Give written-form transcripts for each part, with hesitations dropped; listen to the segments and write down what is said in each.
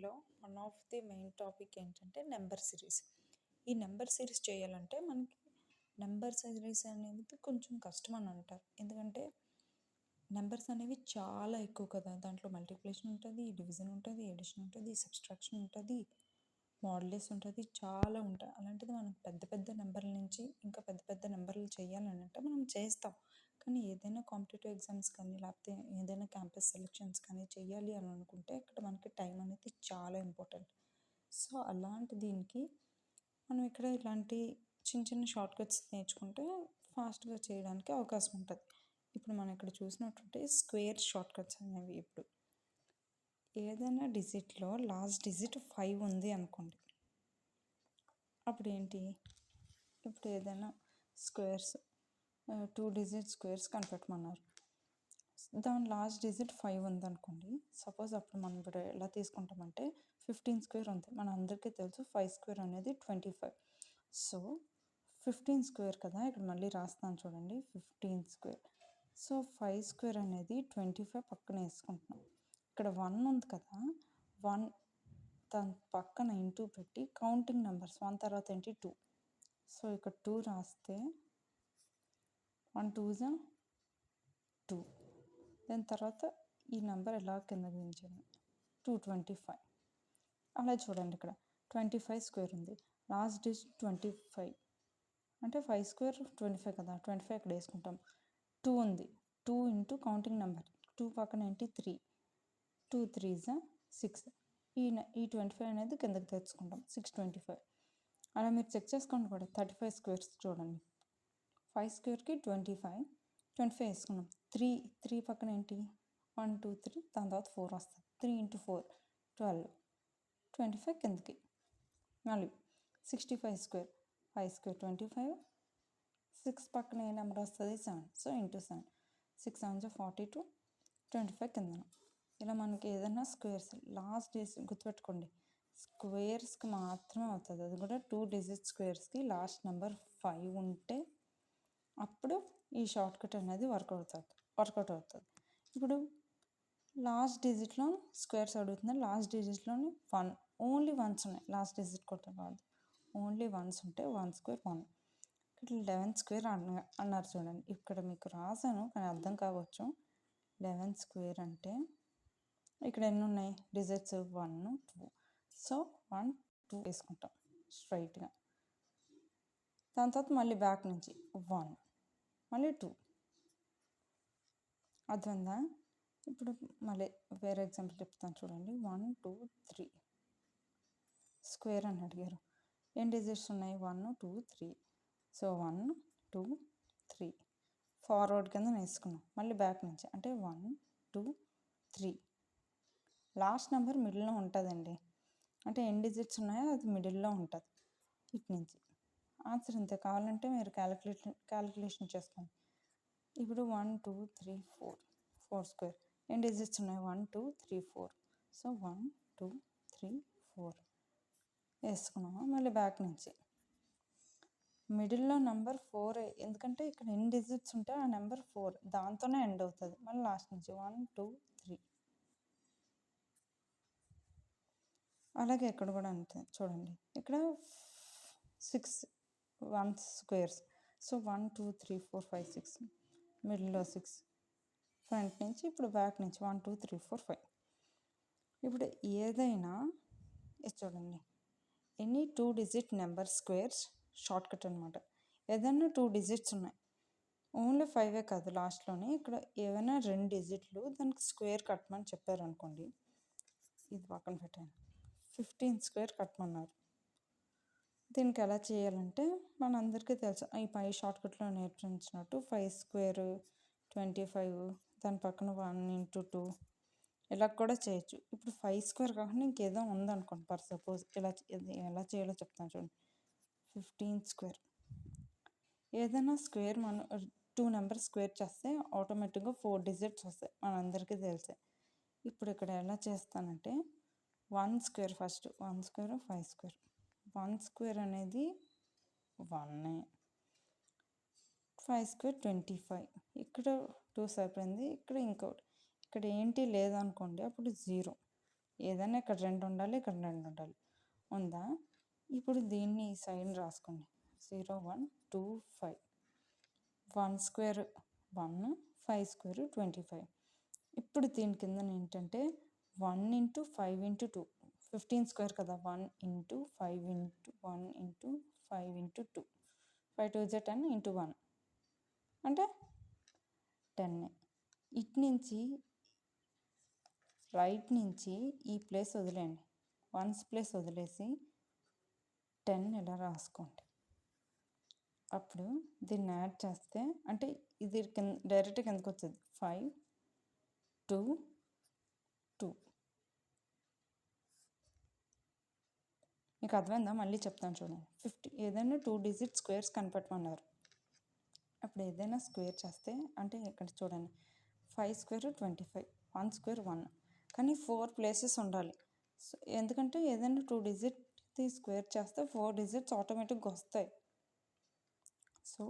వీడియోలో one of the main topic ఏంటంటే number series. ఈ నెంబర్ సిరీస్ చేయాలంటే మనకి నెంబర్ సిరీస్ అనేది కొంచెం కష్టం అని అంటారు. ఎందుకంటే నెంబర్స్ అనేవి చాలా ఎక్కువ కదా. దాంట్లో మల్టిప్లికేషన్ ఉంటుంది, డివిజన్ ఉంటుంది, ఎడిషన్ ఉంటుంది, సబ్స్ట్రాక్షన్ ఉంటుంది, మాడ్యులస్ ఉంటుంది, చాలా ఉంటాయి. అలాంటిది మనం పెద్ద పెద్ద నెంబర్ల నుంచి ఇంకా పెద్ద పెద్ద నెంబర్లు చేయాలని అంటే మనం చేస్తాం. కానీ ఏదైనా కాంపిటేటివ్ ఎగ్జామ్స్ కానీ లేకపోతే ఏదైనా క్యాంపస్ సెలెక్షన్స్ కానీ చేయాలి అని అనుకుంటే ఇక్కడ మనకి టైం అనేది చాలా ఇంపార్టెంట్. సో అలాంటి దీనికి మనం ఇక్కడ ఇలాంటి చిన్న చిన్న షార్ట్ కట్స్ నేర్చుకుంటే ఫాస్ట్గా చేయడానికి అవకాశం ఉంటుంది. ఇప్పుడు మనం ఇక్కడ చూసినట్టుంటే స్క్వేర్ షార్ట్ కట్స్ అనేవి. ఇప్పుడు ఏదైనా డిజిట్లో లాస్ట్ డిజిట్ 5 ఉంది అనుకోండి, అప్పుడు ఏంటి, ఇప్పుడు ఏదైనా స్క్వేర్స్ 2 డిజిట్ స్క్వేర్స్ కనిపెట్టమన్నారు. దాని లాస్ట్ డిజిట్ 5 ఉందనుకోండి. సపోజ్ అప్పుడు మనం ఇప్పుడు ఎలా తీసుకుంటామంటే 15 స్క్వేర్ ఉంది. మన అందరికీ తెలుసు 5 స్క్వేర్ అనేది 25. సో 15 స్క్వేర్ కదా, ఇక్కడ మళ్ళీ రాస్తాను చూడండి, 15 స్క్వేర్. సో 5 స్క్వేర్ అనేది 25 పక్కన వేసుకుంటున్నాం. ఇక్కడ 1 ఉంది కదా, 1 దాని పక్కన ఇంటూ పెట్టి కౌంటింగ్ నెంబర్స్ 1 తర్వాత ఏంటి 2. సో ఇక్కడ 2 రాస్తే 1 2 2. దాని తర్వాత ఈ నెంబర్ ఎలా కిందకి దించాను 225. అలా చూడండి, ఇక్కడ 25 స్క్వేర్ ఉంది, లాస్ట్ డిజిట్ 25 అంటే 5 స్క్వేర్ 25 కదా, 25 ఇక్కడ వేసుకుంటాం. 2 ఉంది, 2 ఇంటూ కౌంటింగ్ నెంబర్ 2 పక్కన ఏంటి 3, 2 3 6. ఈ 25 అనేది కిందకి తెచ్చుకుంటాం, 625. అలా మీరు చెక్ చేసుకోండి కూడా. 35 స్క్వేర్స్ చూడండి, 5 స్క్వేర్కి 25 వేసుకున్నాం. 3 పక్కన ఏంటి 1 2 3, దాని తర్వాత 4 వస్తుంది. 3 ఇంటూ 4 12, 25 కిందకి. మళ్ళీ 65 స్క్వేర్, 5 స్క్వేర్ 25, 6 పక్కన ఏ నెంబర్ వస్తుంది 7. సో ఇంటూ 7, 6 7 42, 25 కిందన. ఇలా మనకి ఏదైనా స్క్వేర్స్ లాస్ట్ డిజిట్ గుర్తుపెట్టుకోండి, స్క్వేర్స్కి మాత్రమే అవుతుంది. అది కూడా 2 డిజిట్ స్క్వేర్స్కి లాస్ట్ నెంబర్ 5 ఉంటే అప్పుడు ఈ షార్ట్ కట్ అనేది వర్కౌట్ అవుతుంది. ఇప్పుడు లాస్ట్ డిజిట్లో స్క్వేర్స్ అడుగుతుంది. లాస్ట్ డిజిట్లోని 1 ఓన్లీ వన్స్ ఉన్నాయి. లాస్ట్ డిజిట్ కొట్టడం కాదు, ఓన్లీ వన్స్ ఉంటే 1 స్క్వేర్ 1. ఇక్కడ 11 స్క్వేర్ అన్నారు చూడండి. ఇక్కడ మీకు రాసాను కానీ అర్థం కావచ్చు. 11 స్క్వేర్ అంటే ఇక్కడ ఎన్ని ఉన్నాయి డిజిట్స్ 1 2. సో 1 2 వేసుకుంటాం స్ట్రైట్గా. దాని తర్వాత మళ్ళీ బ్యాక్ నుంచి 1 మళ్ళీ 2. అర్థమైందా? ఇప్పుడు మళ్ళీ వేరే ఎగ్జాంపుల్ చెప్తాను చూడండి. 1 2 3 స్క్వేర్ అని అడిగారు. ఏం డిజిట్స్ ఉన్నాయి 1 2 3. సో 1 2 3 ఫార్వర్డ్ కింద వేసుకున్నాం. మళ్ళీ బ్యాక్ నుంచి అంటే 1 2 3. లాస్ట్ నెంబర్ మిడిల్లో ఉంటుందండి, అంటే ఎన్ని డిజిట్స్ ఉన్నాయో అది మిడిల్లో ఉంటుంది. ఇటు నుంచి ఆన్సర్ ఇంతే. కావాలంటే మీరు క్యాలిక్యులేషన్ చేసుకోండి. ఇప్పుడు 1 2 3 4 స్క్వేర్. ఎన్ని డిజిట్స్ ఉన్నాయి 1 2 3 4. సో 1 2 3 4 వేసుకున్నాము. మళ్ళీ బ్యాక్ నుంచి మిడిల్లో నెంబర్ 4, ఎందుకంటే ఇక్కడ ఎన్ని డిజిట్స్ ఉంటే ఆ నెంబర్ 4 దాంతోనే ఎండ్ అవుతుంది. మళ్ళీ లాస్ట్ నుంచి 1 2 3. అలాగే ఇక్కడ కూడా అంతే చూడండి, ఇక్కడ 6 1 స్క్వేర్స్. సో 1 2 3 4 5 6, మిడిల్లో 6, ఫ్రంట్ నుంచి ఇప్పుడు బ్యాక్ నుంచి 1 2 3 4 5. ఇప్పుడు ఏదైనా చూడండి, any 2 digit number squares short cut అనమాట. ఏదైనా 2 డిజిట్స్ ఉన్నాయి, ఓన్లీ 5 కాదు లాస్ట్లోనే. ఇక్కడ ఏవైనా 2 డిజిట్లు దానికి స్క్వేర్ కట్టమని చెప్పారు అనుకోండి, ఇది పక్కన పెట్టాను, 15 స్క్వేర్ కట్టమన్నారు. దీనికి ఎలా చేయాలంటే మనందరికీ తెలుసు, ఈ పై షార్ట్ కట్లో నేర్పించినట్టు 5 స్క్వేర్ 25, దాని పక్కన 1 ఇంటూ 2 ఇలా కూడా చేయొచ్చు. ఇప్పుడు 5 స్క్వేర్ కాకుండా ఇంకేదో ఉందనుకోండి, ఫర్ సపోజ్ ఎలా చేయాలో చెప్తాను చూడండి. 15 స్క్వేర్, ఏదైనా స్క్వేర్ మనం 2 నెంబర్ స్క్వేర్ చేస్తే ఆటోమేటిక్గా 4 డిజిట్స్ వస్తాయి, మనందరికీ తెలిసే. ఇప్పుడు ఇక్కడ ఎలా చేస్తానంటే 1 square first, 1 square 5 square. 1 square అనేది 1, 5 స్క్వేర్ 25. ఇక్కడ 2 సరిపోయింది. ఇక్కడ ఇంకోటి, ఇక్కడ ఏంటి లేదనుకోండి అప్పుడు 0. ఏదైనా ఇక్కడ 2 ఉండాలి, ఇక్కడ 2 ఉండాలి. ఉందా? ఇప్పుడు దీన్ని ఈ సైడ్ రాసుకోండి. 0 1 2 5. 1 స్క్వేర్ 1, 5 స్క్వేర్ 25. ఇప్పుడు దీని కింద ఏంటంటే 1 ఇంటూ 5 ఇంటూ 2, 15 స్క్వేర్ కదా. 1 ఇంటూ 5 ఇంటూ 1 ఇంటూ 5 ఇంటూ 2, 5 2 జా 10 ఇంటూ 1 అంటే 10. ఇటు నుంచి రైట్ నుంచి ఈ ప్లేస్ వదిలేయండి, 1's ప్లేస్ వదిలేసి 10 ఇలా రాసుకోండి. అప్పుడు దీన్ని యాడ్ చేస్తే అంటే ఇది డైరెక్ట్గా కిందకు వచ్చేది. 5 2 2. మీకు అర్థమైందా? మళ్ళీ చెప్తాను చూడండి. 50 ఏదైనా 2 డిజిట్ స్క్వేర్స్ కనిపెట్టమన్నారు. అప్పుడు ఏదైనా స్క్వేర్ చేస్తే అంటే ఇక్కడ చూడండి, 5 స్క్వేర్ 25, 1 స్క్వేర్ 1, కానీ 4 ప్లేసెస్ ఉండాలి. సో ఎందుకంటే ఏదైనా 2 డిజిట్ స్క్వేర్ చేస్తే 4 డిజిట్స్ ఆటోమేటిక్గా వస్తాయి. సో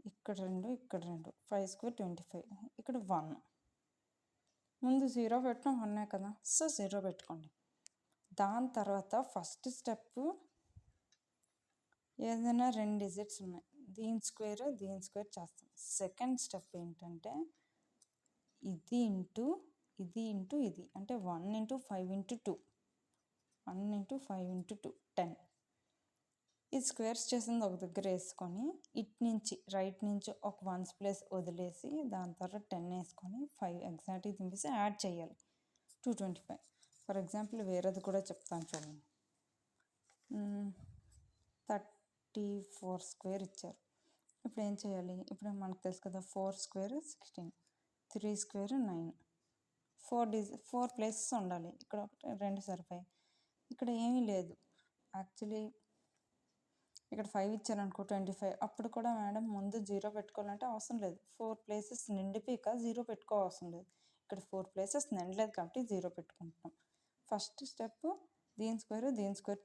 ఇక్కడ 2 ఇక్కడ 2, 5 స్క్వేర్ 25, ఇక్కడ 1. ముందు 0 పెట్టిన 1 కదా, సో 0 పెట్టుకోండి. దాని తర్వాత ఫస్ట్ స్టెప్ ఏదైనా 2 డిజిట్స్ ఉన్నాయి, దీని స్క్వేర్ చేస్తాం. సెకండ్ స్టెప్ ఏంటంటే ఇది ఇంటూ ఇది అంటే 1 ఇంటూ 5 ఇంటూ 2, 1 ఇంటూ 5 ఇంటూ 2 10. ఇది స్క్వేర్స్ చేసింది ఒక దగ్గర వేసుకొని ఇటు నుంచి రైట్ నుంచి ఒక 1's ప్లేస్ వదిలేసి దాని తర్వాత 10 వేసుకొని 5 ఎగ్జాక్ట్గా తింపేసి యాడ్ చేయాలి. 225. ఫర్ ఎగ్జాంపుల్ వేరేది కూడా చెప్తాను చూడండి. 34 స్క్వేర్ ఇచ్చారు. ఇప్పుడు ఏం చేయాలి? ఇప్పుడు మనకు తెలుసు కదా, 4 స్క్వేర్ 16, 3 స్క్వేర్ 9, 4 ప్లేసెస్ ఉండాలి. ఇక్కడ 2 సరిపోయి, ఇక్కడ ఏమీ లేదు. యాక్చువల్లీ ఇక్కడ 5 ఇచ్చారనుకో 25. అప్పుడు కూడా మేడం ముందు 0 పెట్టుకోవాలంటే అవసరం లేదు. 4 ప్లేసెస్ నిండిపోయాక 0 పెట్టుకోవాల్సిన లేదు. ఇక్కడ 4 ప్లేసెస్ నిండలేదు కాబట్టి 0 పెట్టుకుంటున్నాం. ఫస్ట్ స్టెప్ దీని స్క్వేర్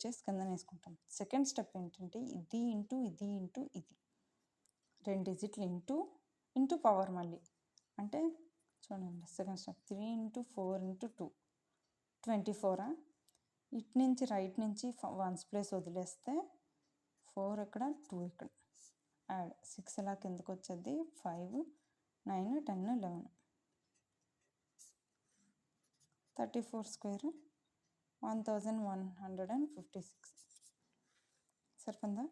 చేసి కింద వేసుకుంటాం. సెకండ్ స్టెప్ ఏంటంటే ఇది ఇంటూ ఇది 2 డిజిట్లు ఇంటూ పవర్ మళ్ళీ అంటే చూడండి. Second step 3 into 4 into 2 24. ఇటు నుంచి రైట్ నుంచి 1's ప్లేస్ వదిలేస్తే 4 ఇక్కడ 2 ఇక్కడ యాడ్ 6 ఇలా కిందకు వచ్చేది. 5 9 10 11, 34 స్క్వేర్ 1156. సరిపోందా?